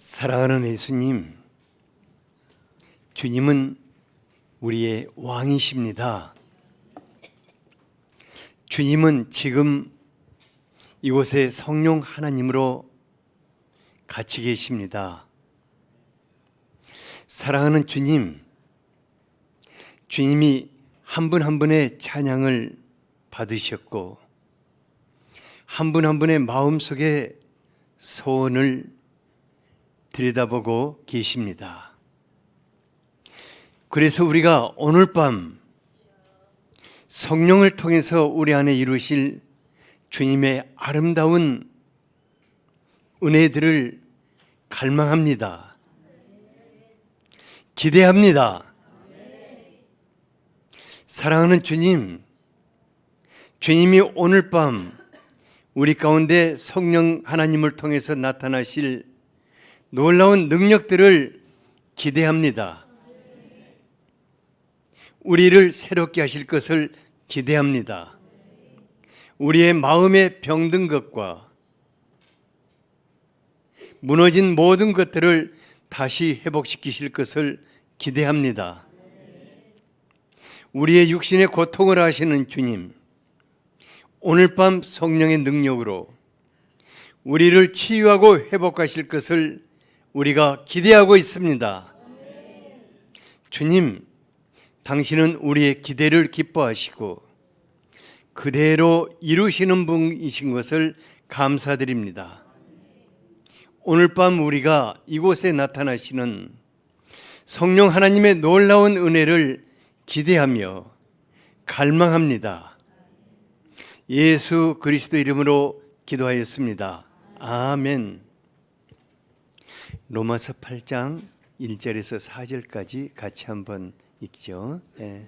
사랑하는 예수님, 주님은 우리의 왕이십니다. 주님은 지금 이곳에 성령 하나님으로 같이 계십니다. 사랑하는 주님, 주님이 한 분 한 분의 찬양을 받으셨고 한 분 한 분의 마음속에 소원을 들여다보고 계십니다. 그래서 우리가 오늘 밤 성령을 통해서 우리 안에 이루실 주님의 아름다운 은혜들을 갈망합니다. 기대합니다. 사랑하는 주님, 주님이 오늘 밤 우리 가운데 성령 하나님을 통해서 나타나실 놀라운 능력들을 기대합니다. 우리를 새롭게 하실 것을 기대합니다. 우리의 마음에 병든 것과 무너진 모든 것들을 다시 회복시키실 것을 기대합니다. 우리의 육신의 고통을 아시는 주님, 오늘 밤 성령의 능력으로 우리를 치유하고 회복하실 것을 우리가 기대하고 있습니다. 주님, 당신은 우리의 기대를 기뻐하시고 그대로 이루시는 분이신 것을 감사드립니다. 오늘 밤 우리가 이곳에 나타나시는 성령 하나님의 놀라운 은혜를 기대하며 갈망합니다. 예수 그리스도 이름으로 기도하였습니다. 아멘. 로마서 8장 1절에서 4절까지 같이 한번 읽죠. 네.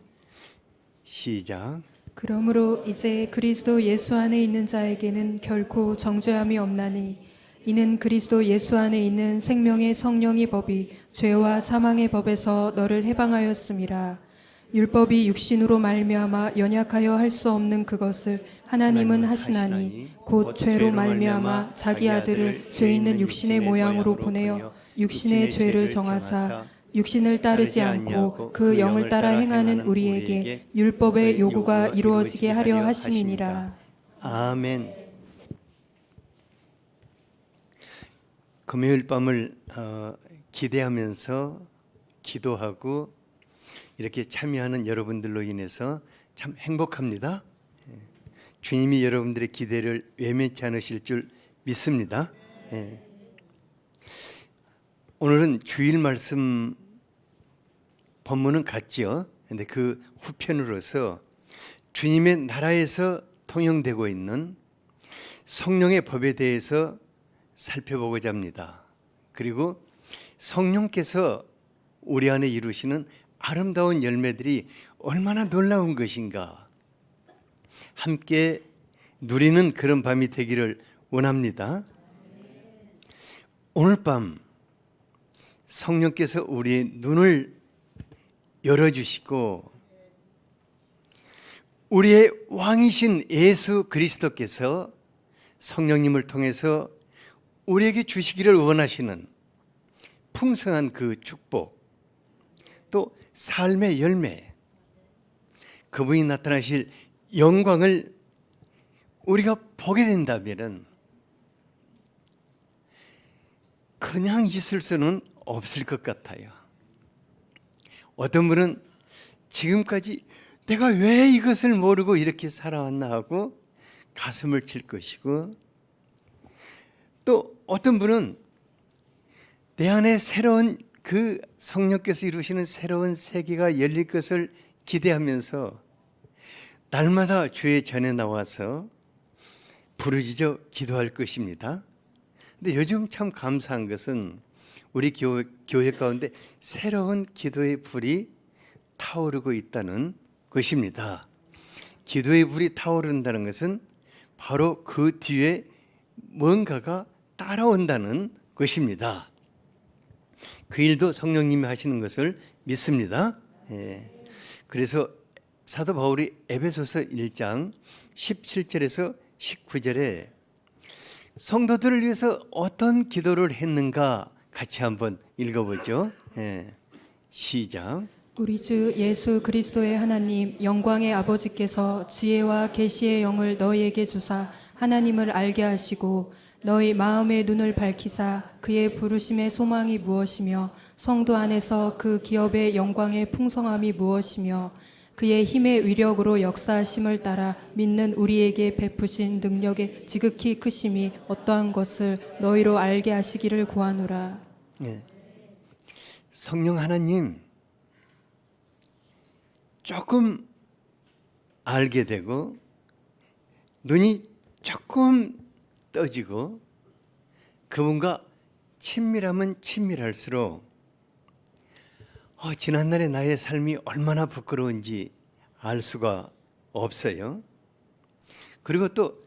시작. 그러므로 이제 그리스도 예수 안에 있는 자에게는 결코 정죄함이 없나니 이는 그리스도 예수 안에 있는 생명의 성령의 법이 죄와 사망의 법에서 너를 해방하였음이라. 율법이 육신으로 말미암아 연약하여 할 수 없는 그것을 하나님은 하시나니 곧 죄로 말미암아 자기 아들을 죄 있는 육신의 모양으로 보내어 육신의 죄를 정하사 육신을 따르지 않고 그 영을 따라 행하는 우리에게 율법의 요구가 이루어지게 하려 하심이니라. 아멘. 금요일 밤을 기대하면서 기도하고 이렇게 참여하는 여러분들로 인해서 참 행복합니다. 주님이 여러분들의 기대를 외면치 않으실 줄 믿습니다. 오늘은 주일 말씀 본문은 같지요. 근데 그 후편으로서 주님의 나라에서 통용되고 있는 성령의 법에 대해서 살펴보고자 합니다. 그리고 성령께서 우리 안에 이루시는 아름다운 열매들이 얼마나 놀라운 것인가 함께 누리는 그런 밤이 되기를 원합니다. 오늘 밤 성령께서 우리의 눈을 열어주시고 우리의 왕이신 예수 그리스도께서 성령님을 통해서 우리에게 주시기를 원하시는 풍성한 그 축복, 또 삶의 열매, 그분이 나타나실 영광을 우리가 보게 된다면 그냥 있을 수는 없을 것 같아요. 어떤 분은 지금까지 내가 왜 이것을 모르고 이렇게 살아왔나 하고 가슴을 칠 것이고, 또 어떤 분은 내 안에 새로운 그 성령께서 이루시는 새로운 세계가 열릴 것을 기대하면서 날마다 주의 전에 나와서 부르짖어 기도할 것입니다. 근데 요즘 참 감사한 것은 우리 교회 가운데 새로운 기도의 불이 타오르고 있다는 것입니다. 기도의 불이 타오른다는 것은 바로 그 뒤에 뭔가가 따라온다는 것입니다. 그 일도 성령님이 하시는 것을 믿습니다. 그래서 사도 바울이 에베소서 1장 17절에서 19절에 성도들을 위해서 어떤 기도를 했는가 같이 한번 읽어보죠. 예. 시작. 우리 주 예수 그리스도의 하나님 영광의 아버지께서 지혜와 계시의 영을 너희에게 주사 하나님을 알게 하시고 너희 마음의 눈을 밝히사 그의 부르심의 소망이 무엇이며 성도 안에서 그 기업의 영광의 풍성함이 무엇이며 그의 힘의 위력으로 역사하심을 따라 믿는 우리에게 베푸신 능력의 지극히 크심이 어떠한 것을 너희로 알게 하시기를 구하노라. 예. 성령 하나님 조금 알게 되고 눈이 조금 떠지고 그분과 친밀하면 친밀할수록 지난날의 나의 삶이 얼마나 부끄러운지 알 수가 없어요. 그리고 또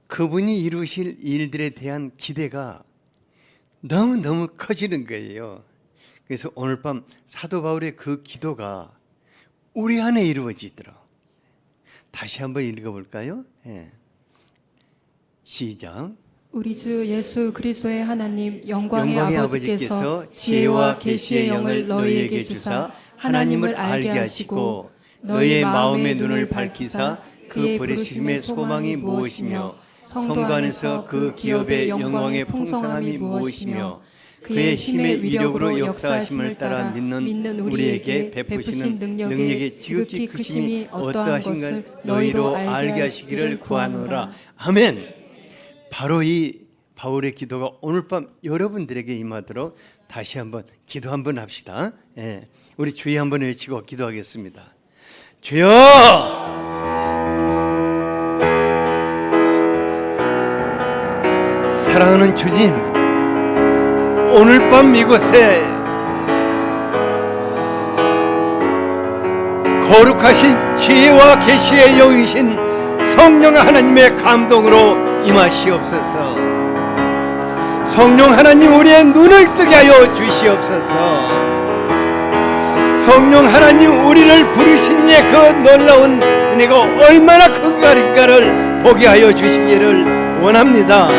그분이 이루실 일들에 대한 기대가 너무너무 커지는 거예요. 그래서 오늘 밤 사도 바울의 그 기도가 우리 안에 이루어지도록 다시 한번 읽어볼까요? 예. 시작. 우리 주 예수 그리스도의 하나님 영광의 영광의 아버지께서 아버지께서 지혜와 계시의 영을 너희에게 주사 하나님을 알게 하시고 너희 마음의 눈을 밝히사 그의 부르심의 소망이 무엇이며 성도 안에서 그 기업의 영광의 풍성함이 무엇이며 그의 힘의 위력으로 역사하심을 따라 믿는 우리에게 베푸시는 능력의 지극히 크심이 어떠한 것을 너희로 알게 하시기를 구하노라. 아멘. 바로 이 바울의 기도가 오늘 밤 여러분들에게 임하도록 다시 한번 기도 한번 합시다. 예, 우리 주의 한번 외치고 기도하겠습니다. 주여! 사랑하는 주님, 오늘 밤 이곳에 거룩하신 지혜와 계시의 영이신 성령 하나님의 감동으로 임하시옵소서. 성령 하나님 우리의 눈을 뜨게 하여 주시옵소서. 성령 하나님 우리를 부르신 이의 그 놀라운 은혜가 얼마나 큰가를 보게 하여 주시기를 원합니다.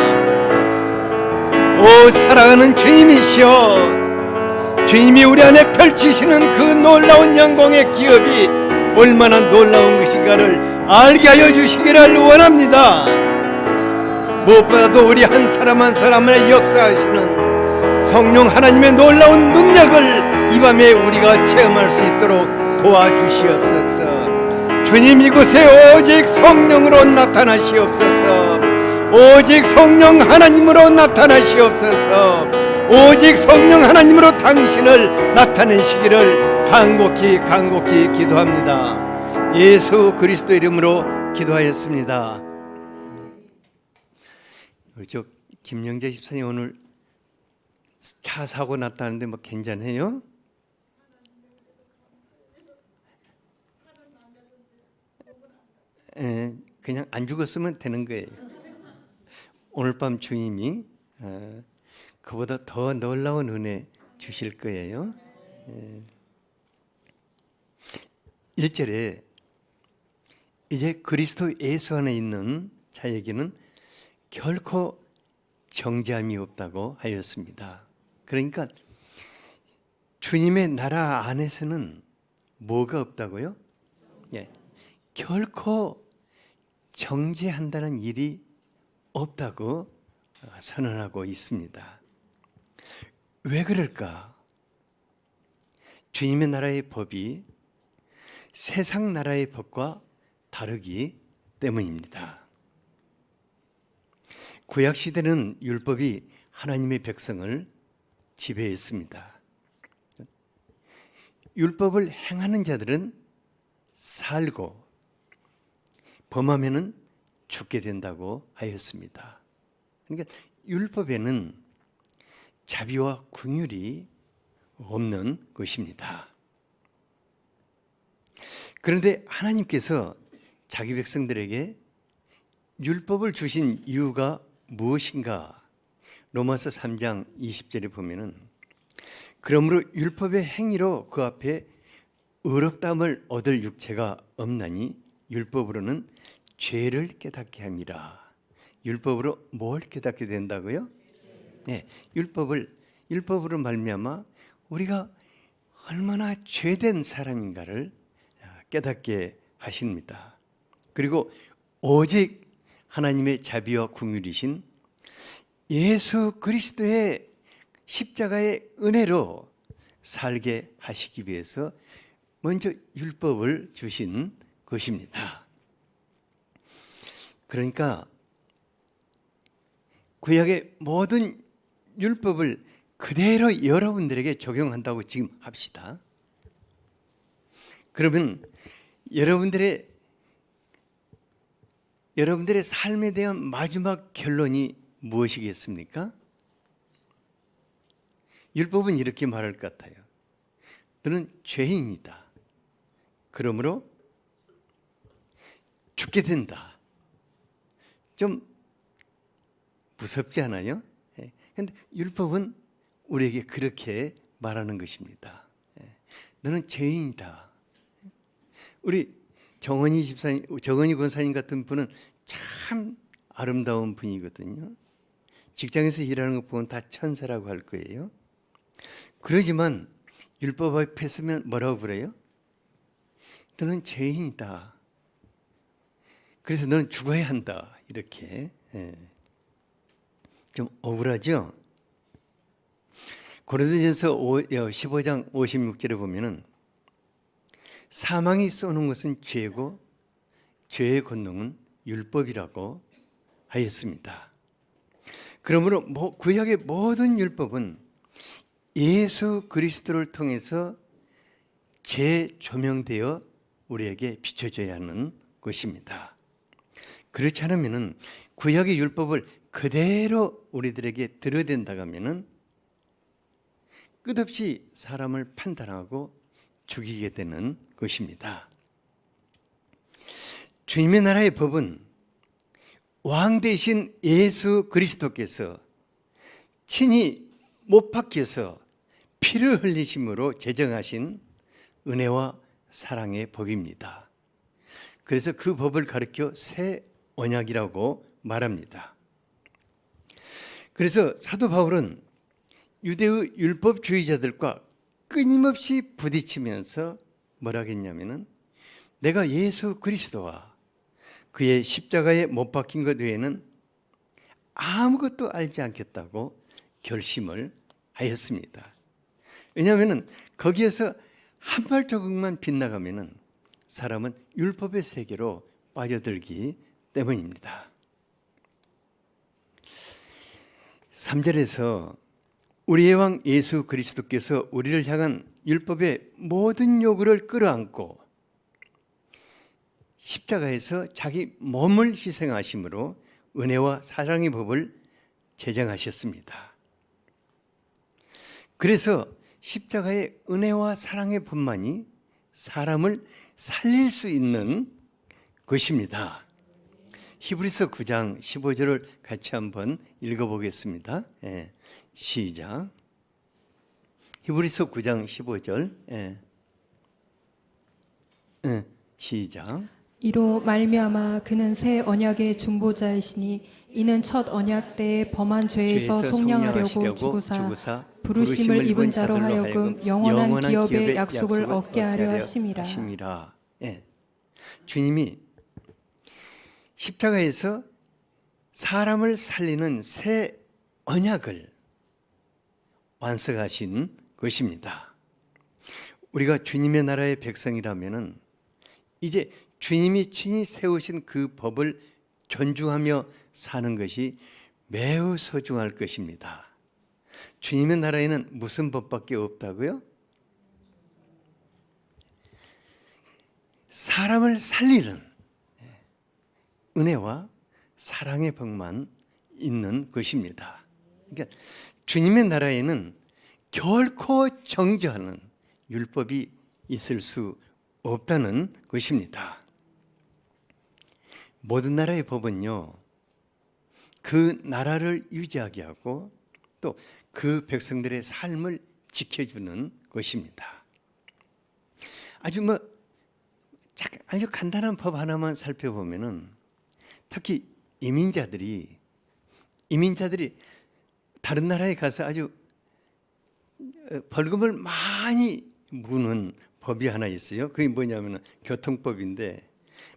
오 사랑하는 주님이시여, 주님이 우리 안에 펼치시는 그 놀라운 영광의 기업이 얼마나 놀라운 것인가를 알게 하여 주시기를 원합니다. 무엇보다도 우리 한 사람 한 사람을 역사하시는 성령 하나님의 놀라운 능력을 이 밤에 우리가 체험할 수 있도록 도와주시옵소서. 주님 이곳에 오직 성령으로 나타나시옵소서. 오직 성령 하나님으로 나타나시옵소서. 오직 성령 하나님으로 당신을 나타내시기를 간곡히 기도합니다. 예수 그리스도 이름으로 기도하였습니다. 우리 저 김영재 집사님 오늘 차 사고 났다는데 뭐 괜찮아요? 그냥 안 죽었으면 되는 거예요. 오늘 밤 주님이 그보다 더 놀라운 은혜 주실 거예요. 1절에 이제 그리스도 예수 안에 있는 자에게는 결코 정죄함이 없다고 하였습니다. 그러니까 주님의 나라 안에서는 뭐가 없다고요? 예, 결코 정죄한다는 일이 없다고 선언하고 있습니다. 왜 그럴까? 주님의 나라의 법이 세상 나라의 법과 다르기 때문입니다. 구약 시대는 율법이 하나님의 백성을 지배했습니다. 율법을 행하는 자들은 살고 범하면은 죽게 된다고 하였습니다. 그러니까 율법에는 자비와 긍휼이 없는 것입니다. 그런데 하나님께서 자기 백성들에게 율법을 주신 이유가 무엇인가? 로마서 3장 20절에 보면은 그러므로 율법의 행위로 그 앞에 의롭다함을 얻을 육체가 없나니 율법으로는 죄를 깨닫게 함이라. 율법으로 뭘 깨닫게 된다고요? 네, 율법을 율법으로 말미암아 우리가 얼마나 죄된 사람인가를 깨닫게 하십니다. 그리고 오직 하나님의 자비와 긍휼이신 예수 그리스도의 십자가의 은혜로 살게 하시기 위해서 먼저 율법을 주신 것입니다. 그러니까 구약의 모든 율법을 그대로 여러분들에게 적용한다고 지금 합시다. 그러면 여러분들의 삶에 대한 마지막 결론이 무엇이겠습니까? 율법은 이렇게 말할 것 같아요. 너는 죄인이다. 그러므로 죽게 된다. 좀 무섭지 않아요? 그런데 율법은 우리에게 그렇게 말하는 것입니다. 너는 죄인이다. 우리 정원이 권사님 같은 분은 참 아름다운 분이거든요. 직장에서 일하는 것 보면 다 천사라고 할 거예요. 그러지만 율법 앞에 서면 뭐라고 그래요? 너는 죄인이다. 그래서 너는 죽어야 한다. 이렇게. 좀 억울하죠? 고린도전서 15장 56절에 보면은 사망이 쏘는 것은 죄고 죄의 권능은 율법이라고 하였습니다. 그러므로 구약의 모든 율법은 예수 그리스도를 통해서 재조명되어 우리에게 비춰져야 하는 것입니다. 그렇지 않으면 구약의 율법을 그대로 우리들에게 들여댄다고 하면 끝없이 사람을 판단하고 죽이게 되는 것입니다. 주님의 나라의 법은 왕 대신 예수 그리스도께서 친히 못 박혀서 피를 흘리심으로 제정하신 은혜와 사랑의 법입니다. 그래서 그 법을 가리켜 새 언약이라고 말합니다. 그래서 사도 바울은 유대의 율법주의자들과 끊임없이 부딪히면서 뭐라 했냐면은 내가 예수 그리스도와 그의 십자가에 못 박힌 것 외에는 아무것도 알지 않겠다고 결심을 하였습니다. 왜냐하면 거기에서 한 발자국만 빗나가면은 사람은 율법의 세계로 빠져들기 때문입니다. 3절에서 우리의 왕 예수 그리스도께서 우리를 향한 율법의 모든 요구를 끌어안고 십자가에서 자기 몸을 희생하심으로 은혜와 사랑의 법을 제정하셨습니다. 그래서 십자가의 은혜와 사랑의 법만이 사람을 살릴 수 있는 것입니다. 히브리서 9장 15절을 같이 한번 읽어보겠습니다. 시작. 히브리서 9장 15절. 시작. 이로 말미암아 그는 새 언약의 중보자이시니 이는 첫 언약 때에 범한 죄에서 속량하려고 죽으사 부르심을 입은 자로 하여금 영원한 기업의 약속을 얻게 하려 하심이라. 주님이 십자가에서 사람을 살리는 새 언약을 완성하신 것입니다. 우리가 주님의 나라의 백성이라면은 이제 주님이 친히 세우신 그 법을 존중하며 사는 것이 매우 소중할 것입니다. 주님의 나라에는 무슨 법밖에 없다고요? 사람을 살리는 은혜와 사랑의 법만 있는 것입니다. 그러니까 주님의 나라에는 결코 정죄하는 율법이 있을 수 없다는 것입니다. 모든 나라의 법은요, 그 나라를 유지하게 하고 또 그 백성들의 삶을 지켜주는 것입니다. 아주 간단한 법 하나만 살펴보면은 특히 이민자들이 다른 나라에 가서 아주 벌금을 많이 무는 법이 하나 있어요. 그게 뭐냐면 교통법인데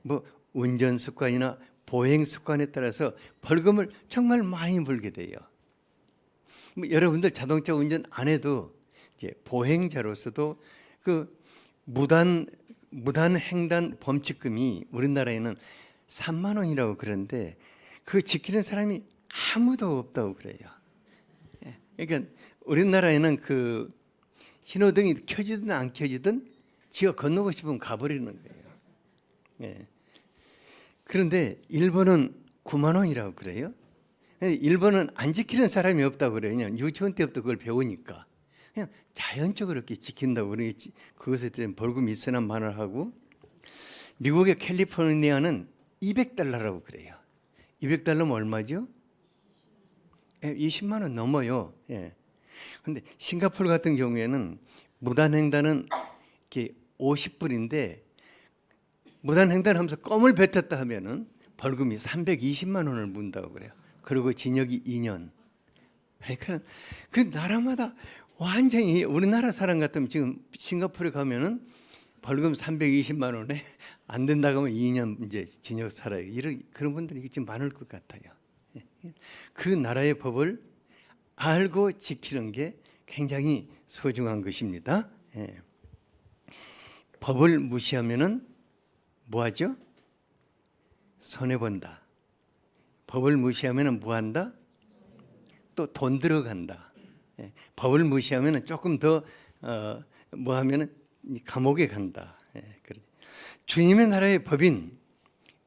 뭐 운전 습관이나 보행 습관에 따라서 벌금을 정말 많이 물게 돼요. 뭐 여러분들 자동차 운전 안 해도 이제 보행자로서도 그 무단 횡단 범칙금이 우리나라에는 3만 원이라고 그러는데 그 지키는 사람이 아무도 없다고 그래요. 그러니까 우리나라에는 그 신호등이 켜지든 안 켜지든 지가 건너고 싶으면 가버리는 거예요. 예. 그런데 일본은 9만 원이라고 그래요. 일본은 안 지키는 사람이 없다고 그래요. 그냥 유치원 때부터 그걸 배우니까 그냥 자연적으로 이렇게 지킨다고 그러겠지. 그것에 대한 벌금이 있으나 마나하고 미국의 캘리포니아는 200달러라고 그래요. 200달러면 얼마죠? 20만 원 넘어요. 예. 근데 싱가포르 같은 경우에는 무단횡단은 이렇게 50불인데 무단횡단하면서 껌을 뱉었다 하면은 벌금이 320만 원을 문다고 그래요. 그리고 징역이 2년. 그러니까 그 나라마다 완전히 우리나라 사람 같으면 지금 싱가포르에 가면은 벌금 320만 원에 안 된다고 하면 2년 이제 징역 살아요. 이런 그런 분들이 좀 많을 것 같아요. 그 나라의 법을 알고 지키는 게 굉장히 소중한 것입니다. 예. 법을 무시하면은 뭐하죠? 손해 본다. 법을 무시하면은 뭐한다? 또 돈 들어간다. 예. 법을 무시하면은 조금 더 뭐하면은 감옥에 간다. 예. 그래. 주님의 나라의 법인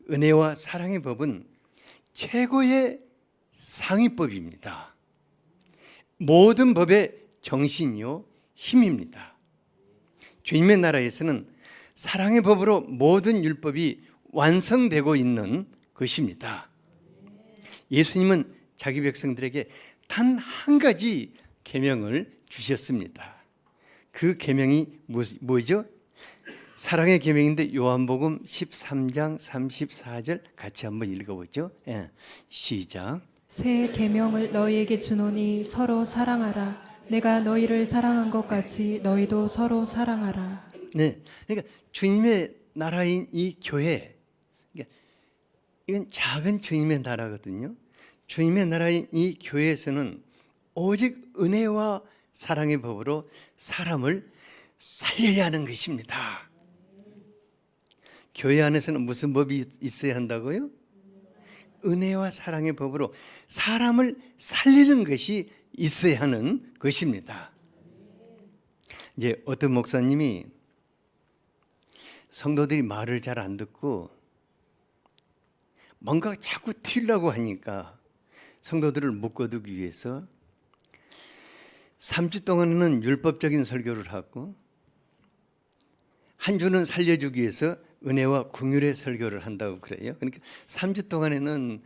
은혜와 사랑의 법은 최고의 상위법입니다. 모든 법의 정신이요 힘입니다. 주님의 나라에서는 사랑의 법으로 모든 율법이 완성되고 있는 것입니다. 예수님은 자기 백성들에게 단 한 가지 계명을 주셨습니다. 그 계명이 뭐죠? 사랑의 계명인데 요한복음 13장 34절 같이 한번 읽어보죠. 예, 시작. 새 계명을 너희에게 주노니 서로 사랑하라. 내가 너희를 사랑한 것 같이 너희도 서로 사랑하라. 네, 그러니까 주님의 나라인 이 교회, 그러니까 이건 작은 주님의 나라거든요. 주님의 나라인 이 교회에서는 오직 은혜와 사랑의 법으로 사람을 살려야 하는 것입니다. 교회 안에서는 무슨 법이 있어야 한다고요? 은혜와 사랑의 법으로 사람을 살리는 것이 있어야 하는 것입니다. 이제 어떤 목사님이 성도들이 말을 잘 안 듣고 뭔가 자꾸 튀려고 하니까 성도들을 묶어두기 위해서 3주 동안은 율법적인 설교를 하고 한 주는 살려주기 위해서 은혜와 긍휼의 설교를 한다고 그래요. 그러니까 3주 동안에는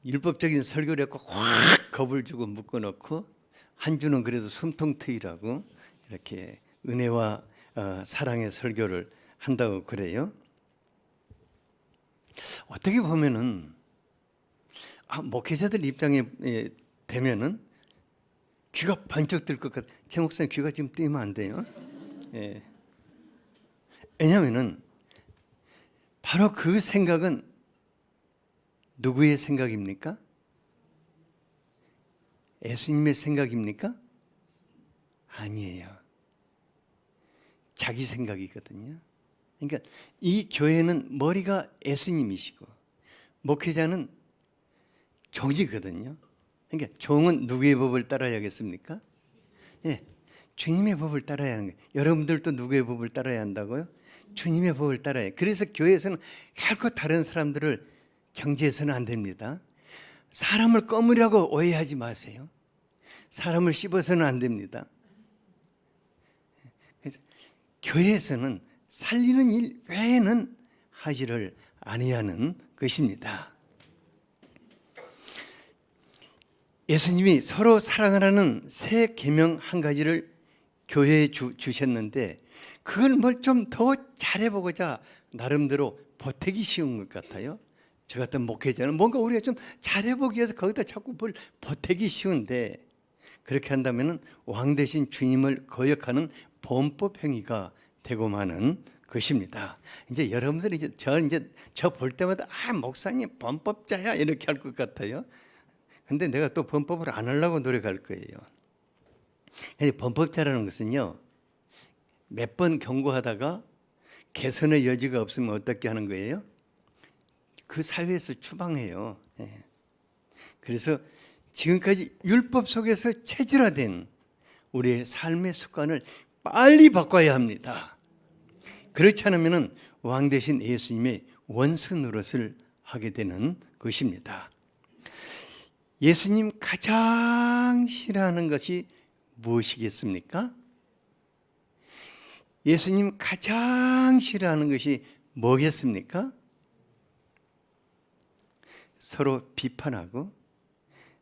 율법적인 설교를 했고 확 겁을 주고 묶어놓고 한 주는 그래도 숨통 트이라고 이렇게 은혜와 사랑의 설교를 한다고 그래요. 어떻게 보면은 목회자들 입장에 되면은 귀가 번쩍 뜰 것 같아. 제 목사님 귀가 지금 뜨면 안 돼요. 예. 왜냐하면은 바로 그 생각은 누구의 생각입니까? 예수님의 생각입니까? 아니에요. 자기 생각이거든요. 그러니까 이 교회는 머리가 예수님이시고 목회자는 종이거든요. 그러니까 종은 누구의 법을 따라야겠습니까? 예, 주님의 법을 따라야 하는 거예요. 여러분들도 누구의 법을 따라야 한다고요? 주님의 법을 따라야 해요. 그래서 교회에서는 결코 다른 사람들을 정죄해서는 안 됩니다. 사람을 껌이라고 오해하지 마세요. 사람을 씹어서는 안 됩니다. 그래서 교회에서는 살리는 일 외에는 하지를 아니하야 하는 것입니다. 예수님이 서로 사랑하라는 새 계명 한 가지를 교회에 주셨는데 그걸 뭘 좀 더 잘해보고자 나름대로 보태기 쉬운 것 같아요. 저 같은 목회자는 뭔가 우리가 좀 잘해보기 위해서 거기다 자꾸 뭘 보태기 쉬운데 그렇게 한다면 왕 대신 주님을 거역하는 범법 행위가 되고 마는 것입니다. 이제 여러분들이 저 볼 때마다 목사님 범법자야 이렇게 할 것 같아요. 근데 내가 또 범법을 안 하려고 노력할 거예요. 범법자라는 것은요, 몇 번 경고하다가 개선의 여지가 없으면 어떻게 하는 거예요? 그 사회에서 추방해요. 그래서 지금까지 율법 속에서 체질화된 우리의 삶의 습관을 빨리 바꿔야 합니다. 그렇지 않으면 왕 대신 예수님의 원수 노릇을 하게 되는 것입니다. 예수님 가장 싫어하는 것이 무엇이겠습니까? 예수님 가장 싫어하는 것이 뭐겠습니까? 서로 비판하고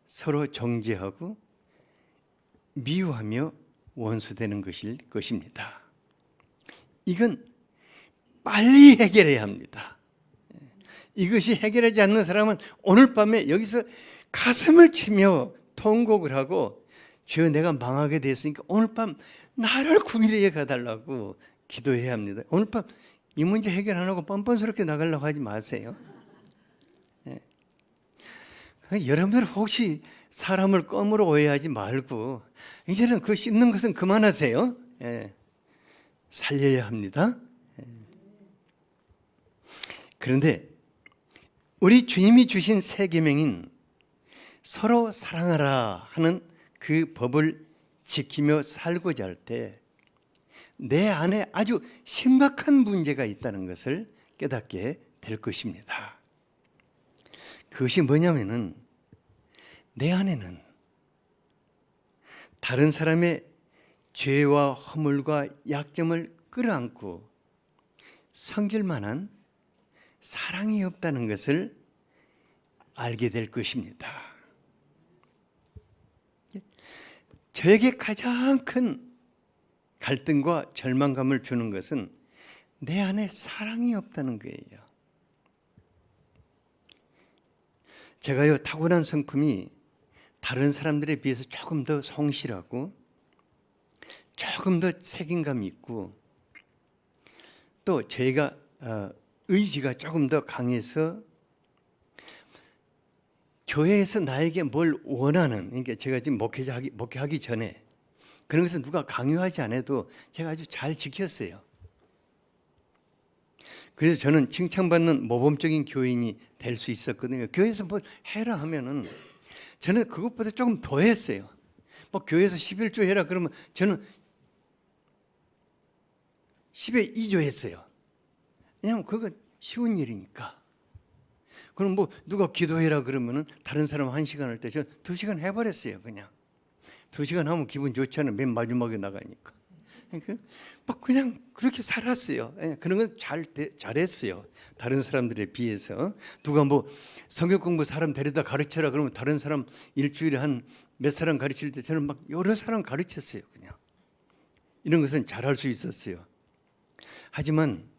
서로 정죄하고 미워하며 원수되는 것일 것입니다. 이건 빨리 해결해야 합니다. 이것이 해결하지 않는 사람은 오늘 밤에 여기서 가슴을 치며 통곡을 하고, 주여 내가 망하게 됐으니까 오늘 밤 나를 구원해 가달라고 기도해야 합니다. 오늘 밤 이 문제 해결 안 하고 뻔뻔스럽게 나가려고 하지 마세요. 여러분들 혹시 사람을 껌으로 오해하지 말고 이제는 그 씹는 것은 그만하세요. 살려야 합니다. 그런데 우리 주님이 주신 새 계명인 서로 사랑하라 하는 그 법을 지키며 살고자 할 때 내 안에 아주 심각한 문제가 있다는 것을 깨닫게 될 것입니다. 그것이 뭐냐면은, 내 안에는 다른 사람의 죄와 허물과 약점을 끌어안고 섬길 만한 사랑이 없다는 것을 알게 될 것입니다. 저에게 가장 큰 갈등과 절망감을 주는 것은 내 안에 사랑이 없다는 거예요. 제가요, 타고난 성품이 다른 사람들에 비해서 조금 더 성실하고 조금 더 책임감이 있고, 또 제가 의지가 조금 더 강해서 교회에서 나에게 뭘 원하는, 그러니까 제가 지금 목회하기 전에 그런 것은 누가 강요하지 않아도 제가 아주 잘 지켰어요. 그래서 저는 칭찬받는 모범적인 교인이 될 수 있었거든요. 교회에서 뭐 해라 하면은 저는 그것보다 조금 더 했어요. 뭐 교회에서 11조 해라 그러면 저는 10에 2조 했어요. 왜냐하면 그거 쉬운 일이니까. 그럼 뭐 누가 기도해라 그러면은 다른 사람 1시간 할 때 저 2시간 해버렸어요. 그냥 2시간 하면 기분 좋지 않아요. 맨 마지막에 나가니까. 그냥 그렇게 살았어요. 그런 건 잘했어요. 다른 사람들에 비해서. 누가 뭐 성경 공부 사람 데려다 가르쳐라 그러면 다른 사람 일주일에 한 몇 사람 가르칠 때 저는 막 여러 사람 가르쳤어요. 그냥 이런 것은 잘할 수 있었어요. 하지만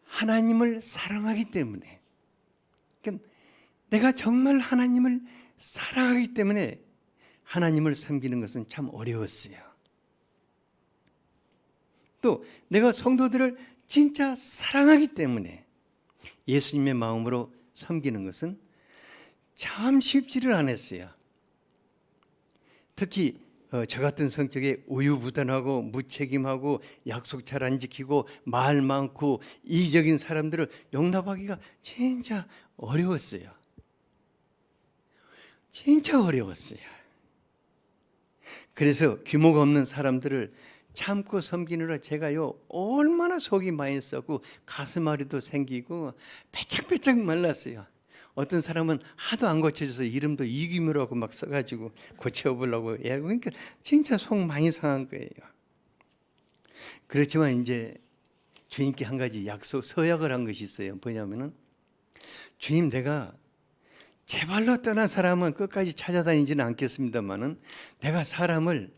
하나님을 사랑하기 때문에, 그러니까 내가 정말 하나님을 사랑하기 때문에 하나님을 섬기는 것은 참 어려웠어요. 또 내가 성도들을 진짜 사랑하기 때문에 예수님의 마음으로 섬기는 것은 참 쉽지를 않았어요. 특히 저 같은 성격에 우유부단하고 무책임하고 약속 잘 안 지키고 말 많고 이기적인 사람들을 용납하기가 진짜 어려웠어요. 진짜 어려웠어요. 그래서 규모가 없는 사람들을 참고 섬기느라 제가요 얼마나 속이 많이 썩고 가슴앓이도 생기고 빼짝빼짝 말랐어요. 어떤 사람은 하도 안 고쳐져서 이름도 이규모라고 막 써가지고 고쳐보려고 애고, 그러니까 진짜 속 많이 상한 거예요. 그렇지만 이제 주님께 한 가지 서약을 한 것이 있어요. 뭐냐면은, 주님, 내가 제발로 떠난 사람은 끝까지 찾아다니지는 않겠습니다만은 내가 사람을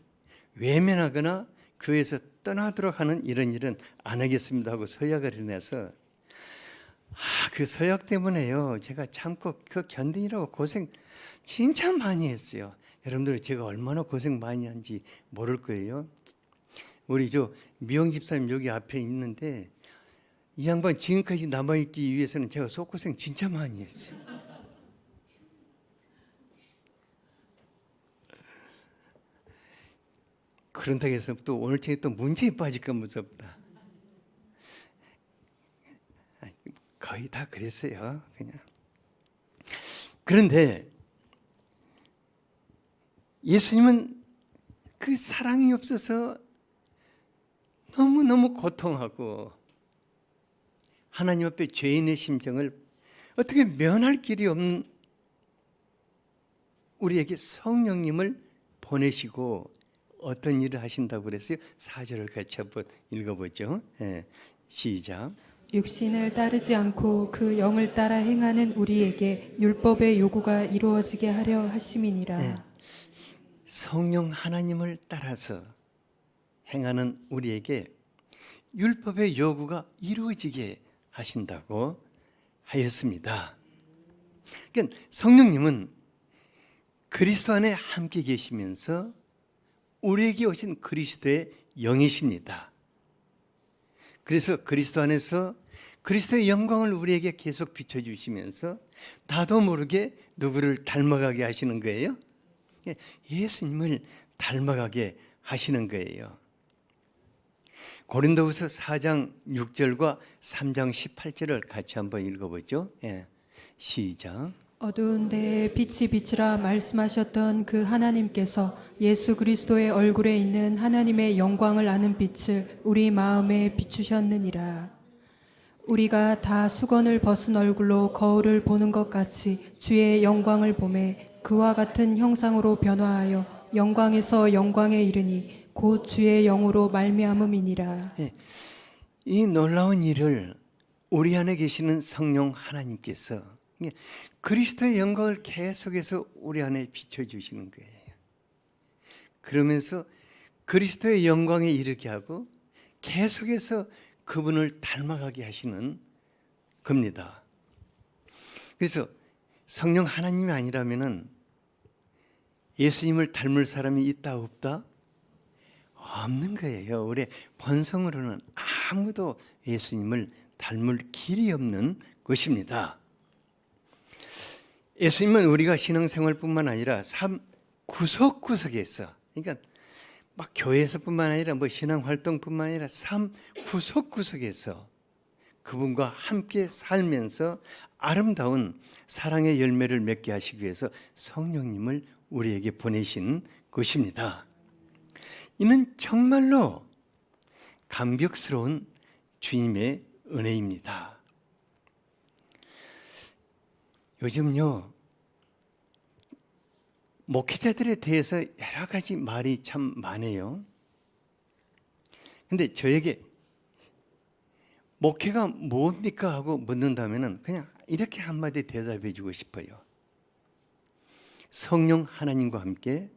외면하거나 교회에서 떠나도록 하는 이런 일은 안 하겠습니다 하고 서약을 해내서, 그 서약 때문에요 제가 참고 그 견디느라고 고생 진짜 많이 했어요. 여러분들 제가 얼마나 고생 많이 한지 모를 거예요. 우리 미영 집사님 여기 앞에 있는데 이 양반 지금까지 남아있기 위해서는 제가 속고생 진짜 많이 했어요. 그런다고 해서 또 오늘 책에 또 문제에 빠질까 무섭다. 거의 다 그랬어요. 그냥. 그런데 예수님은 그 사랑이 없어서 너무너무 고통하고 하나님 앞에 죄인의 심정을 어떻게 면할 길이 없는 우리에게 성령님을 보내시고 어떤 일을 하신다고 그랬어요? 4절을 같이 한번 읽어보죠. 시작. 육신을 따르지 않고 그 영을 따라 행하는 우리에게 율법의 요구가 이루어지게 하려 하심이니라. 성령 하나님을 따라서 행하는 우리에게 율법의 요구가 이루어지게 하신다고 하였습니다. 그러니까 성령님은 그리스도 안에 함께 계시면서 우리에게 오신 그리스도의 영이십니다. 그래서 그리스도 안에서 그리스도의 영광을 우리에게 계속 비춰주시면서 나도 모르게 누구를 닮아가게 하시는 거예요? 예수님을 닮아가게 하시는 거예요. 고린도후서 4장 6절과 3장 18절을 같이 한번 읽어보죠. 시작. 어두운 데에 빛이 비치라 말씀하셨던 그 하나님께서 예수 그리스도의 얼굴에 있는 하나님의 영광을 아는 빛을 우리 마음에 비추셨느니라. 우리가 다 수건을 벗은 얼굴로 거울을 보는 것 같이 주의 영광을 보매 그와 같은 형상으로 변화하여 영광에서 영광에 이르니 곧 주의 영으로 말미암음이니라. 이 놀라운 일을 우리 안에 계시는 성령 하나님께서 그리스도의 영광을 계속해서 우리 안에 비춰주시는 거예요. 그러면서 그리스도의 영광에 이르게 하고 계속해서 그분을 닮아가게 하시는 겁니다. 그래서 성령 하나님이 아니라면은 예수님을 닮을 사람이 있다 없다? 없는 거예요. 우리 본성으로는 아무도 예수님을 닮을 길이 없는 것입니다. 예수님은 우리가 신앙생활뿐만 아니라 삶 구석구석에서, 그러니까 막 교회에서뿐만 아니라 신앙활동뿐만 아니라 삶 구석구석에서 그분과 함께 살면서 아름다운 사랑의 열매를 맺게 하시기 위해서 성령님을 우리에게 보내신 것입니다. 이는 정말로 감격스러운 주님의 은혜입니다. 요즘요, 목회자들에 대해서 여러 가지 말이 참 많아요. 근데 저에게 목회가 뭡니까 하고 묻는다면 그냥 이렇게 한마디 대답해 주고 싶어요. 성령 하나님과 함께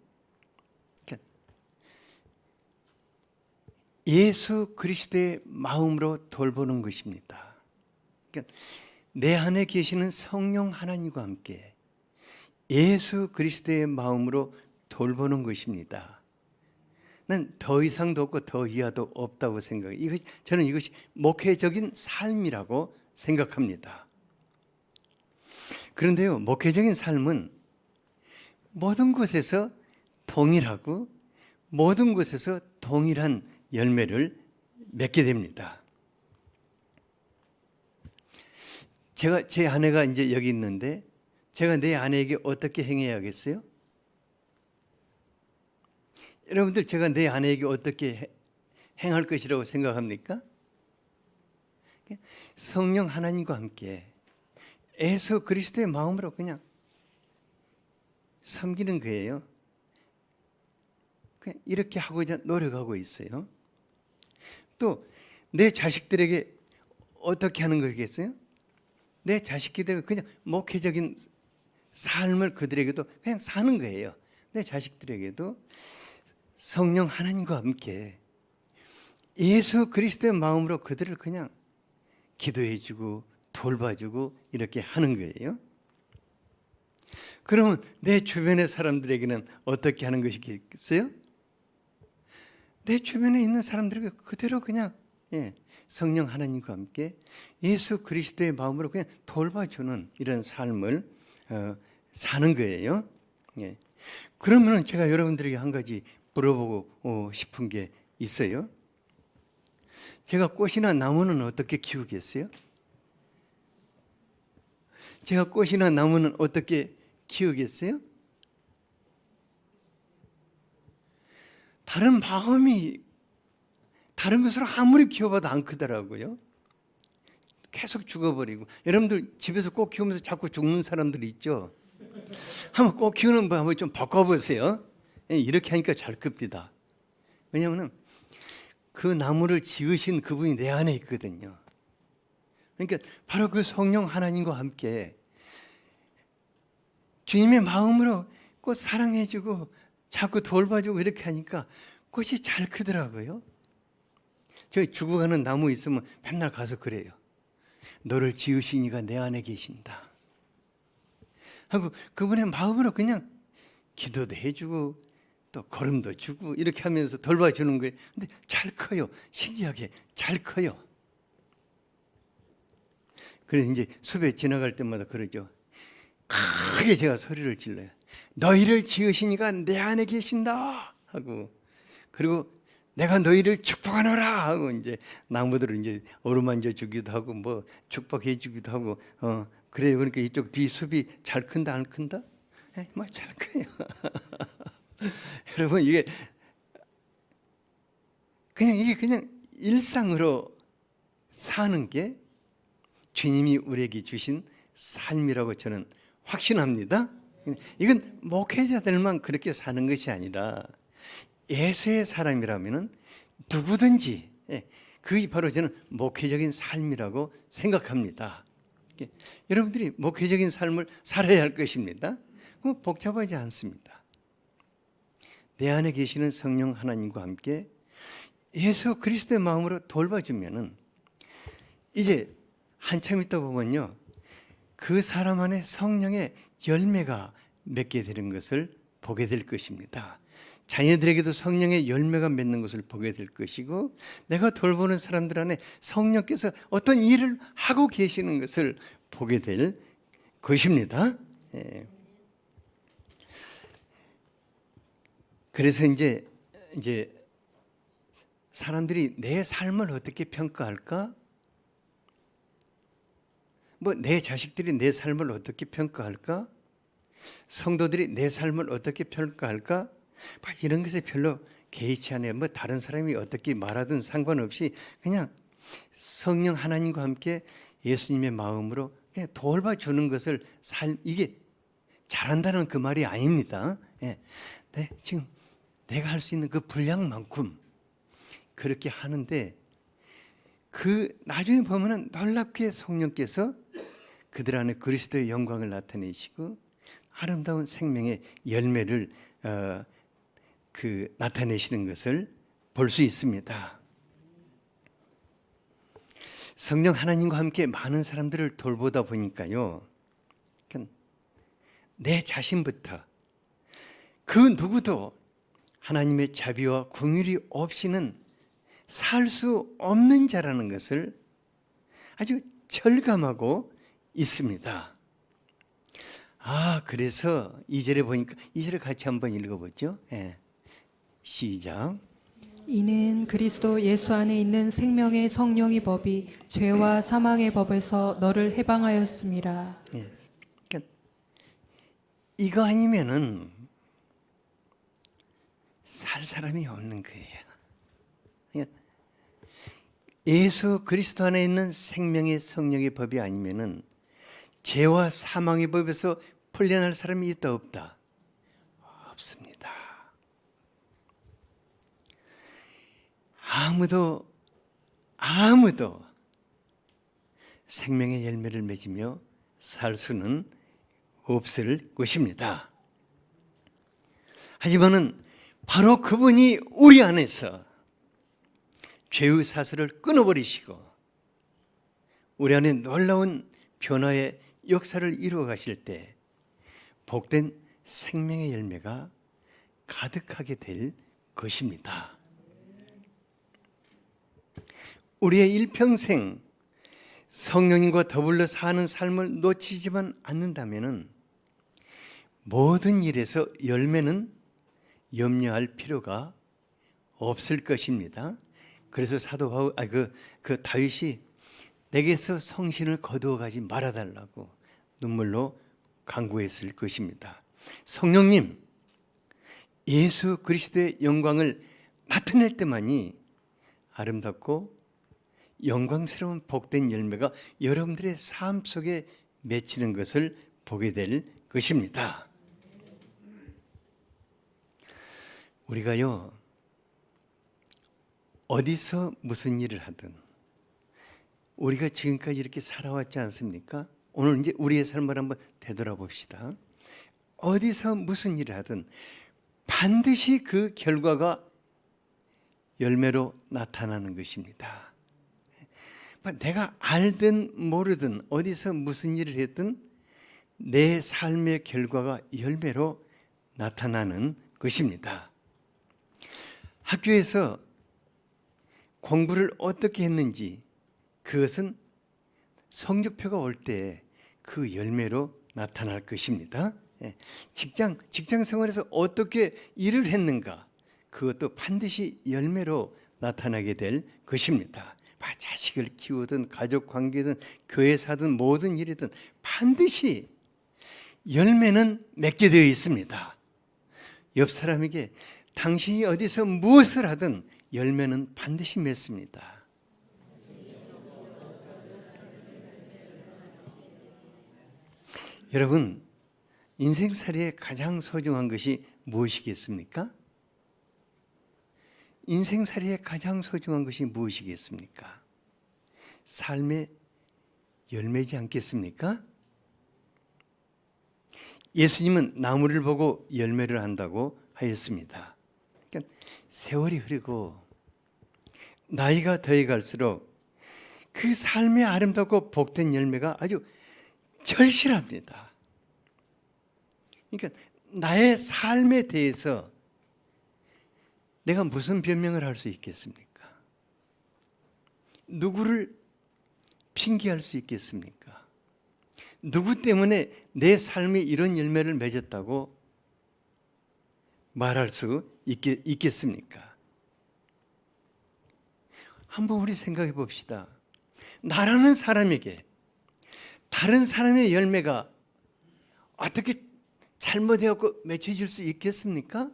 예수 그리스도의 마음으로 돌보는 것입니다. 그러니까 내 안에 계시는 성령 하나님과 함께 예수 그리스도의 마음으로 돌보는 것입니다. 난 더 이상도 없고 더 이하도 없다고 생각해요. 저는 이것이 목회적인 삶이라고 생각합니다. 그런데요, 목회적인 삶은 모든 곳에서 동일하고 모든 곳에서 동일한 열매를 맺게 됩니다. 제 아내가 이제 여기 있는데 제가 내 아내에게 어떻게 행해야겠어요? 여러분들 제가 내 아내에게 어떻게 행할 것이라고 생각합니까? 성령 하나님과 함께 예수 그리스도의 마음으로 그냥 섬기는 거예요. 그냥 이렇게 하고자 노력하고 있어요. 또 내 자식들에게 어떻게 하는 거겠어요? 내 자식들에게 그냥 목회적인 삶을 그들에게도 그냥 사는 거예요. 내 자식들에게도 성령 하나님과 함께 예수 그리스도의 마음으로 그들을 그냥 기도해주고 돌봐주고 이렇게 하는 거예요. 그러면 내 주변의 사람들에게는 어떻게 하는 것이겠어요? 내 주변에 있는 사람들에게 그대로 그냥 성령 하나님과 함께 예수 그리스도의 마음으로 그냥 돌봐주는 이런 삶을 사는 거예요. 그러면 제가 여러분들에게 한 가지 물어보고 싶은 게 있어요. 제가 꽃이나 나무는 어떻게 키우겠어요? 제가 꽃이나 나무는 어떻게 키우겠어요? 다른 마음이 다른 것으로 아무리 키워봐도 안 크더라고요. 계속 죽어버리고. 여러분들 집에서 꽃 키우면서 자꾸 죽는 사람들 있죠? 한번 꽃 키우는 법 한번 좀 바꿔보세요. 이렇게 하니까 잘 큽니다. 왜냐하면 그 나무를 지으신 그분이 내 안에 있거든요. 그러니까 바로 그 성령 하나님과 함께 주님의 마음으로 꽃 사랑해주고 자꾸 돌봐주고 이렇게 하니까 꽃이 잘 크더라고요. 저희 죽어가는 나무 있으면 맨날 가서 그래요. 너를 지으신 이가 내 안에 계신다 하고 그분의 마음으로 그냥 기도도 해주고 또 걸음도 주고 이렇게 하면서 돌봐주는 거예요. 근데 잘 커요. 신기하게 잘 커요. 그래서 이제 숲에 지나갈 때마다 그러죠. 크게 제가 소리를 질러요. 너희를 지으신 이가 내 안에 계신다 하고, 그리고 내가 너희를 축복하노라 하고 이제 나무들을 이제 어루만져 주기도 하고 뭐 축복해 주기도 하고 그래요. 그러니까 이쪽 뒤 숲이 잘 큰다 안 큰다? 뭐 잘 커요. 여러분 이게 그냥 일상으로 사는 게 주님이 우리에게 주신 삶이라고 저는 확신합니다. 이건 목회자들만 그렇게 사는 것이 아니라 예수의 사람이라면은 누구든지 그게 바로 저는 목회적인 삶이라고 생각합니다. 여러분들이 목회적인 삶을 살아야 할 것입니다. 복잡하지 않습니다. 내 안에 계시는 성령 하나님과 함께 예수 그리스도의 마음으로 돌봐주면은 이제 한참 있다 보면요, 그 사람 안에 성령의 열매가 맺게 되는 것을 보게 될 것입니다. 자녀들에게도 성령의 열매가 맺는 것을 보게 될 것이고, 내가 돌보는 사람들 안에 성령께서 어떤 일을 하고 계시는 것을 보게 될 것입니다. 그래서 이제 사람들이 내 삶을 어떻게 평가할까? 뭐 내 자식들이 내 삶을 어떻게 평가할까? 성도들이 내 삶을 어떻게 평가할까? 이런 것에 별로 개의치 않아요. 뭐 다른 사람이 어떻게 말하든 상관없이 그냥 성령 하나님과 함께 예수님의 마음으로 그냥 돌봐주는 것을 이게 잘한다는 그 말이 아닙니다. 지금 내가 할 수 있는 그 분량만큼 그렇게 하는데, 그 나중에 보면은 놀랍게 성령께서 그들 안에 그리스도의 영광을 나타내시고 아름다운 생명의 열매를 나타내시는 것을 볼 수 있습니다. 성령 하나님과 함께 많은 사람들을 돌보다 보니까요, 내 자신부터 그 누구도 하나님의 자비와 긍휼이 없이는 살 수 없는 자라는 것을 아주 절감하고 있습니다. 그래서 2절에 보니까 2절을 같이 한번 읽어보죠. 시작. 이는 그리스도 예수 안에 있는 생명의 성령의 법이 죄와 사망의 법에서 너를 해방하였음이라. 그러니까 이거 아니면은 살 사람이 없는 거예요. 예수 그리스도 안에 있는 생명의 성령의 법이 아니면은 죄와 사망의 법에서 풀려날 사람이 있다 없다? 없습니다. 아무도 생명의 열매를 맺으며 살 수는 없을 것입니다. 하지만은 바로 그분이 우리 안에서 죄의 사슬을 끊어버리시고 우리 안에 놀라운 변화의 역사를 이루어 가실 때, 복된 생명의 열매가 가득하게 될 것입니다. 우리의 일평생 성령님과 더불어 사는 삶을 놓치지만 않는다면 모든 일에서 열매는 염려할 필요가 없을 것입니다. 그래서 사도 바울, 그 다윗이 내게서 성신을 거두어 가지 말아달라고 눈물로 간구했을 것입니다. 성령님, 예수 그리스도의 영광을 나타낼 때만이 아름답고 영광스러운 복된 열매가 여러분들의 삶 속에 맺히는 것을 보게 될 것입니다. 우리가요, 어디서 무슨 일을 하든 우리가 지금까지 이렇게 살아왔지 않습니까? 오늘 이제 우리의 삶을 한번 되돌아봅시다. 어디서 무슨 일을 하든 반드시 그 결과가 열매로 나타나는 것입니다. 내가 알든 모르든 어디서 무슨 일을 했든 내 삶의 결과가 열매로 나타나는 것입니다. 학교에서 공부를 어떻게 했는지 그것은 성적표가 올 때 그 열매로 나타날 것입니다. 직장 생활에서 어떻게 일을 했는가 그것도 반드시 열매로 나타나게 될 것입니다. 자식을 키우든 가족 관계든 교회사든 모든 일이든 반드시 열매는 맺게 되어 있습니다. 옆 사람에게 당신이 어디서 무엇을 하든 열매는 반드시 맺습니다. 여러분, 인생살이에 가장 소중한 것이 무엇이겠습니까? 인생살이에 가장 소중한 것이 무엇이겠습니까? 삶의 열매지 않겠습니까? 예수님은 나무를 보고 열매를 한다고 하였습니다. 그러니까 세월이 흐르고 나이가 더해갈수록 그 삶의 아름답고 복된 열매가 아주 절실합니다. 그러니까 나의 삶에 대해서 내가 무슨 변명을 할 수 있겠습니까? 누구를 핑계할 수 있겠습니까? 누구 때문에 내 삶이 이런 열매를 맺었다고 말할 수 있겠습니까? 한번 우리 생각해 봅시다. 나라는 사람에게 다른 사람의 열매가 어떻게 잘못되었고 맺혀질 수 있겠습니까?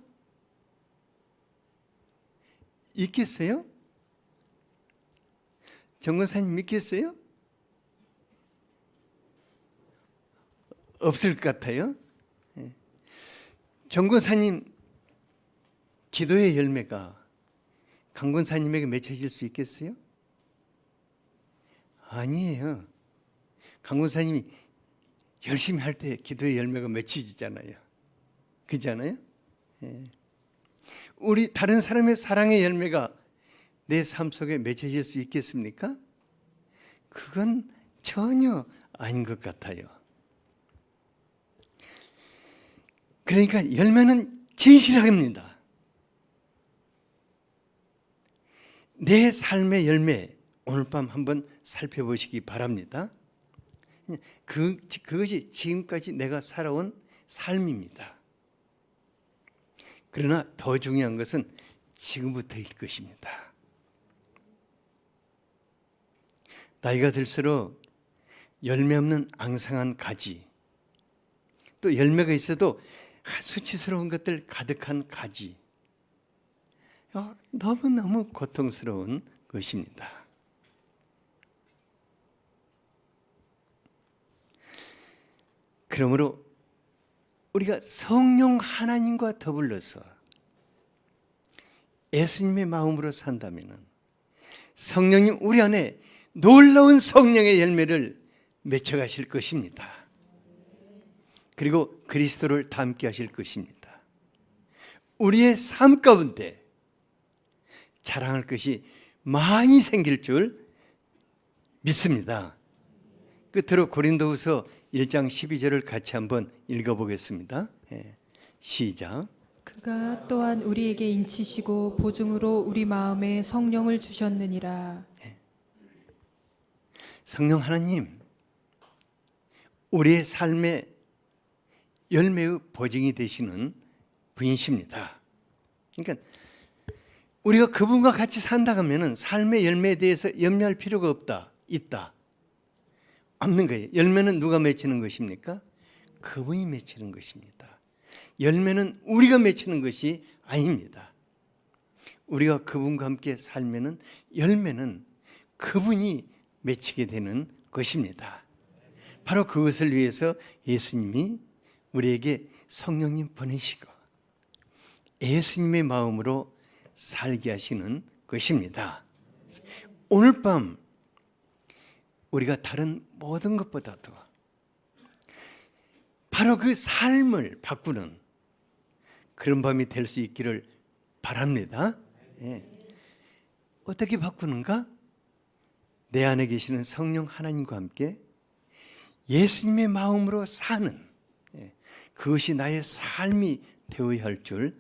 있겠어요? 정권사님 믿겠어요? 없을 것 같아요. 정권사님 기도의 열매가 강권사님에게 맺혀질 수 있겠어요? 아니에요. 강권사님이 열심히 할 때 기도의 열매가 맺혀지잖아요. 그렇잖아요? 우리 다른 사람의 사랑의 열매가 내 삶 속에 맺혀질 수 있겠습니까? 그건 전혀 아닌 것 같아요. 그러니까 열매는 진실합니다. 내 삶의 열매 오늘 밤 한번 살펴보시기 바랍니다. 그것이 지금까지 내가 살아온 삶입니다. 그러나 더 중요한 것은 지금부터일 것입니다. 나이가 들수록 열매 없는 앙상한 가지, 또 열매가 있어도 수치스러운 것들 가득한 가지, 너무너무 고통스러운 것입니다. 그러므로 우리가 성령 하나님과 더불어서 예수님의 마음으로 산다면 성령님 우리 안에 놀라운 성령의 열매를 맺혀가실 것입니다. 그리고 그리스도를 닮게 하실 것입니다. 우리의 삶 가운데 자랑할 것이 많이 생길 줄 믿습니다. 끝으로 고린도후서 1장 12절을 같이 한번 읽어보겠습니다. 시작. 그가 또한 우리에게 인치시고 보증으로 우리 마음에 성령을 주셨느니라. 성령 하나님, 우리의 삶의 열매의 보증이 되시는 분이십니다. 그러니까 우리가 그분과 같이 산다 하면은 삶의 열매에 대해서 염려할 필요가 있다. 없는 거예요. 열매는 누가 맺히는 것입니까? 그분이 맺히는 것입니다. 열매는 우리가 맺히는 것이 아닙니다. 우리가 그분과 함께 살면은 열매는 그분이 맺히게 되는 것입니다. 바로 그것을 위해서 예수님이 우리에게 성령님 보내시고 예수님의 마음으로 살게 하시는 것입니다. 오늘 밤 우리가 다른 모든 것보다도 바로 그 삶을 바꾸는 그런 밤이 될 수 있기를 바랍니다. 어떻게 바꾸는가? 내 안에 계시는 성령 하나님과 함께 예수님의 마음으로 사는 그것이 나의 삶이 되어야 할 줄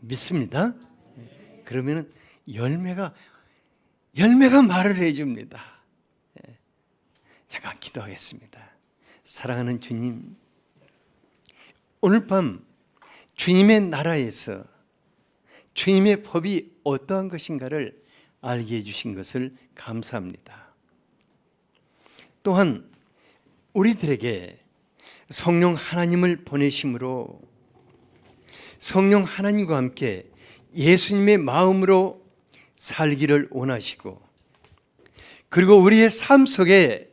믿습니다. 그러면 열매가 말을 해줍니다. 잠깐 기도하겠습니다. 사랑하는 주님, 오늘 밤 주님의 나라에서 주님의 법이 어떠한 것인가를 알게 해주신 것을 감사합니다. 또한 우리들에게 성령 하나님을 보내심으로 성령 하나님과 함께 예수님의 마음으로 살기를 원하시고, 그리고 우리의 삶 속에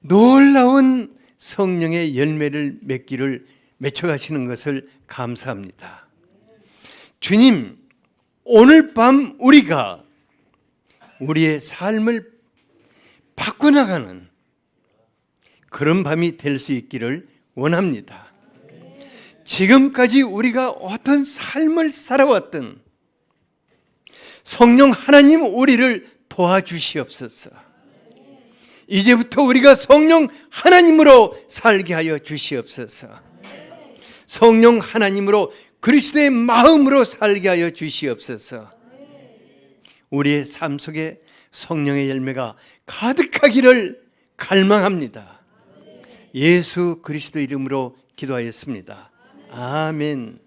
놀라운 성령의 열매를 맺혀가시는 것을 감사합니다. 주님, 오늘 밤 우리가 우리의 삶을 바꿔나가는 그런 밤이 될 수 있기를 원합니다. 지금까지 우리가 어떤 삶을 살아왔든 성령 하나님 우리를 도와주시옵소서. 이제부터 우리가 성령 하나님으로 살게 하여 주시옵소서. 성령 하나님으로 그리스도의 마음으로 살게 하여 주시옵소서. 우리의 삶 속에 성령의 열매가 가득하기를 갈망합니다. 예수 그리스도 이름으로 기도하였습니다. 아멘.